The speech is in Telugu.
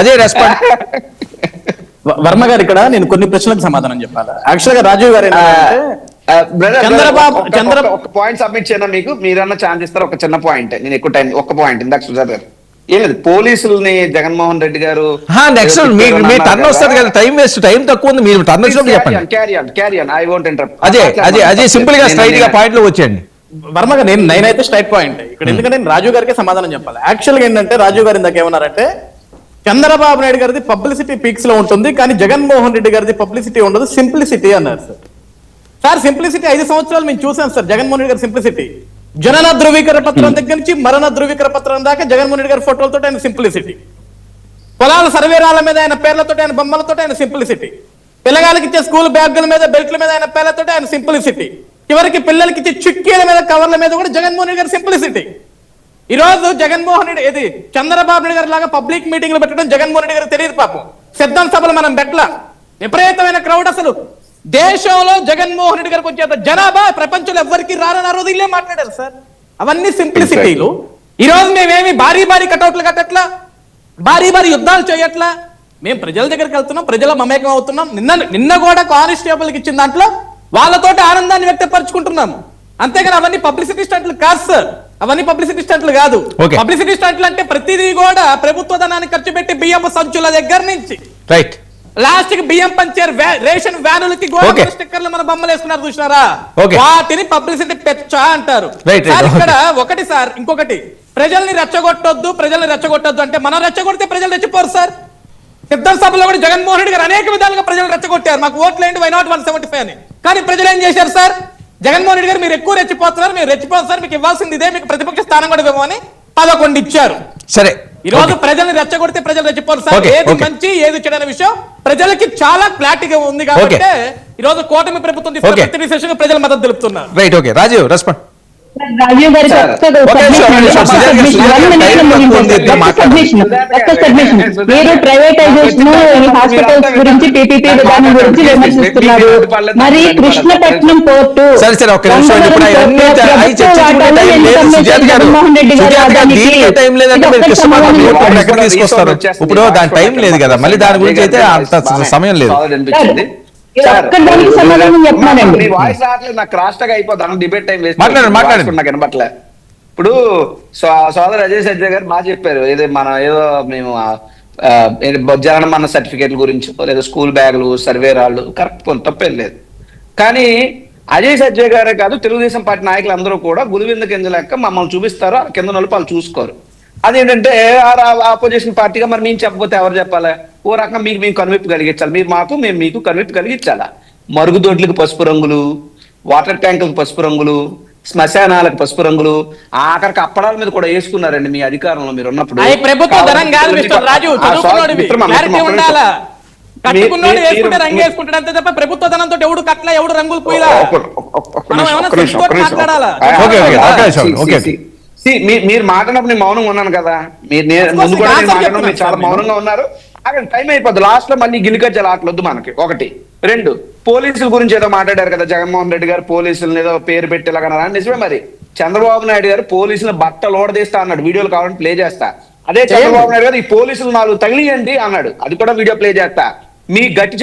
అదే రెస్పాండ్. వర్మ గారు ఇక్కడ నేను కొన్ని ప్రశ్నలకు సమాధానం చెప్పాలి. యాక్చువల్ గా రాజీవ్ గారు చంద్రబాబు ఒక పాయింట్ సబ్మిట్ చేయనా మీకు, మీరన్నా ఛాన్స్ ఇస్తారు. ఒక చిన్న పాయింట్, నేను ఎక్కువ టైం ఒక పాయింట్ ఇందాక సుజాత గారు ఏం లేదు, పోలీసుల్ని జగన్మోహన్ రెడ్డి గారు నెక్స్ట్ మీ టర్న్ వస్తుంది కదా, టైం వేస్ట్, టైం తక్కువ ఉంది, మీరు టర్న్ వచ్చినప్పుడు చెప్పండి. Carry on I won't interrupt. అదే సింపుల్ గా స్ట్రైట్ గా పాయింట్ లో వచ్చేయండి. వర్మ గారు నేనైతే స్ట్రైట్ పాయింట్ ఇక్కడ, ఎందుకంటే నేను రాజీవ్ గారికి సమాధానం చెప్పాలి. యాక్చువల్ గా ఏంటంటే రాజీవ్ గారు ఇందాక ఏమన్నారంటే చంద్రబాబు నాయుడు గారిది పబ్లిసిటీ పీక్స్ లో ఉంటుంది, కానీ జగన్మోహన్ రెడ్డి గారిది పబ్లిసిటీ ఉండదు, సింప్లిసిటీ అన్నారు సార్. సింప్లిసిటీ 5 సంవత్సరాలు మేము చూసాం సార్. జగన్మోహన్ రెడ్డి గారి సింప్లిసిటీ జనన ధృవీకరణ పత్రం దగ్గర నుంచి మరణ ధృవీకరణ పత్రం దాకా జగన్మోహన్ రెడ్డి గారి ఫోటోలతో ఆయన సింప్లిసిటీ, పొలాల సర్వేరాల మీద ఆయన పేర్లతో ఆయన బొమ్మలతో ఆయన సింప్లిసిటీ, పిల్లగాళ్ళకి ఇచ్చే స్కూల్ బ్యాగుల మీద బెల్ట్ల మీద ఆయన పేర్లతో ఆయన సింప్లిసిటీ, చివరికి పిల్లలకి ఇచ్చే చిక్కీల మీద కవర్ల మీద కూడా జగన్మోహన్ రెడ్డి గారి సింప్లిసిటీ. ఈ రోజు జగన్మోహన్ రెడ్డి ఇది చంద్రబాబు నాయుడు గారి లాగా పబ్లిక్ మీటింగ్లు పెట్టడం జగన్మోహన్ రెడ్డి గారికి తెలియదు పాపం. సిద్ధం సభలు మనం పెట్టలా, విపరీతమైన క్రౌడ్. అసలు దేశంలో జగన్మోహన్ రెడ్డి గారికి వచ్చేంత జనాభా ప్రపంచంలో ఎవరికి రారని ఆ రోజు ఇల్లే మాట్లాడారు సార్. అవన్నీ సింప్లిసిటీలు. ఈ రోజు మేమేమి భారీ భారీ కటౌట్లు కట్టట్లా, భారీ భారీ యుద్ధాలు చేయట్లా. మేము ప్రజల దగ్గరికి వెళ్తున్నాం, ప్రజల మమేకం అవుతున్నాం. నిన్న కూడా కానిస్టేబుల్కి ఇచ్చిన దాంట్లో వాళ్ళతోటి ఆనందాన్ని వ్యక్తపరుచుకుంటున్నాము. అంతేగాని అవన్నీ పబ్లిసిటీ స్టంట్లు కాదు సార్, అవన్నీ పబ్లిసిటీ స్టంట్లు కాదు. పబ్లిసిటీ స్టంట్లు అంటే ప్రతిదీ కూడా ప్రభుత్వ ధనాన్ని ఖర్చు పెట్టి బియ్యం సంచుల దగ్గర నుంచి రైట్ లాస్ట్ కి బియ్యం పంచారు రేషన్ వ్యానులకి గోడ స్టిక్కర్లు మన బొమ్మలు వేసుకున్నారు చూసినారా, వాటిని పబ్లిసిటీ పెచ్చ అంటారు. ఇక్కడ ఒకటి సార్, ఇంకొకటి ప్రజల్ని రెచ్చగొట్టొద్దు అంటే మనం రెచ్చగొడితే ప్రజలు రెచ్చిపోరు సార్. సిద్ధం సభలో కూడా జగన్మోహన్ రెడ్డి గారు అనేక విధాలుగా ప్రజలు రెచ్చగొట్టారు, మాకు ఓట్లేండి వై నాట్ 175 అని. కానీ ప్రజలు ఏం చేశారు సార్, జగన్మోహన్ రెడ్డి గారు మీరు ఎక్కువ రెచ్చిపోతున్నారు, మీరు రెచ్చిపోతారు సార్, మీకు ఇవ్వాల్సింది ఇదే, మీకు ప్రతిపక్ష స్థానం కూడా ఇవ్వమో అని 11 ఇచ్చారు. సరే, ఈ రోజు ప్రజల్ని రెచ్చగొడితే ప్రజలు రెచ్చిపోరు సార్. ఏది మంచి ఏది చెడనే విషయం ప్రజలకి చాలా క్లారిటీగా ఉంది కాబట్టి ఈ రోజు కూటమి ప్రభుత్వం తీసుకున్న ప్రజల మద్దతు తెలుపుతున్నారు. Right, okay Rajiv respond. Rajiv గారి మీరు ప్రైవేటైజేషన్ హాస్పిటల్స్ గురించి పీపీపీ విధానం గురించి విమర్శిస్తున్నారు. మరి కృష్ణపట్నం పోర్టు జగన్మోహన్ రెడ్డి గారు ఇప్పుడు దాని టైం లేదు కదా, మళ్ళీ దాని గురించి అయితే అంత సమయం లేదు. కనబట్లే. ఇప్పుడు సోదరు అజయ్ సజ్జ గారు బాగా చెప్పారు, ఏదో ఏదో మేము జగనమన్న సర్టిఫికేట్ల గురించి లేదా స్కూల్ బ్యాగులు సర్వేరాళ్ళు కరెక్ట్, కొంత తప్పేం లేదు. కానీ అజయ్ సజ్జ గారే కాదు, తెలుగుదేశం పార్టీ నాయకులు అందరూ కూడా గులివింద కింద లెక్క మమ్మల్ని చూపిస్తారు, ఆ కింద నలుపు వాళ్ళు చూసుకోరు. అదేంటంటే ఆపోజిషన్ పార్టీగా మరి మేము చెప్పకపోతే ఎవరు చెప్పాలి? ఓ రకంగా మీకు మేము కనువిప్పు కలిగించాలి, మీరు మాకు మేము మీకు కనువిప్పు కలిగించాలా. మరుగుదొడ్లకు పసుపు రంగులు, వాటర్ ట్యాంకులకు పసుపు రంగులు, శ్మశానాలకు పసుపు రంగులు, ఆఖరికి అప్పడాల మీద కూడా వేసుకున్నారండి మీ అధికారంలో మీరు ఉన్నప్పుడు. ప్రభుత్వ ధనంతో ఎవడు కట్ల ఎవడు రంగులు పోయిలా. మీరు మాట్లాడినప్పుడు నేను మౌనంగా ఉన్నాను కదా, మీరు ముందు కూడా మీరు చాలా మౌనంగా ఉన్నారు. అక్కడ టైం అయిపోద్ది, లాస్ట్ లో మళ్ళీ గిలికజ్జలు ఆటలొద్దు మనకి. ఒకటి. 2, పోలీసుల గురించి ఏదో మాట్లాడారు కదా జగన్మోహన్ రెడ్డి గారు, పోలీసులను ఏదో పేరు పెట్టేలాగా. నిజమే, మరి చంద్రబాబు నాయుడు గారు పోలీసులను బట్టలు ఓడదీస్తా అన్నాడు, వీడియోలు కావాలని ప్లే చేస్తా. అదే చంద్రబాబు నాయుడు గారు ఈ పోలీసులు 4 తగిలియండి అన్నాడు, అది కూడా వీడియో ప్లే చేస్తా. మీ గట్టి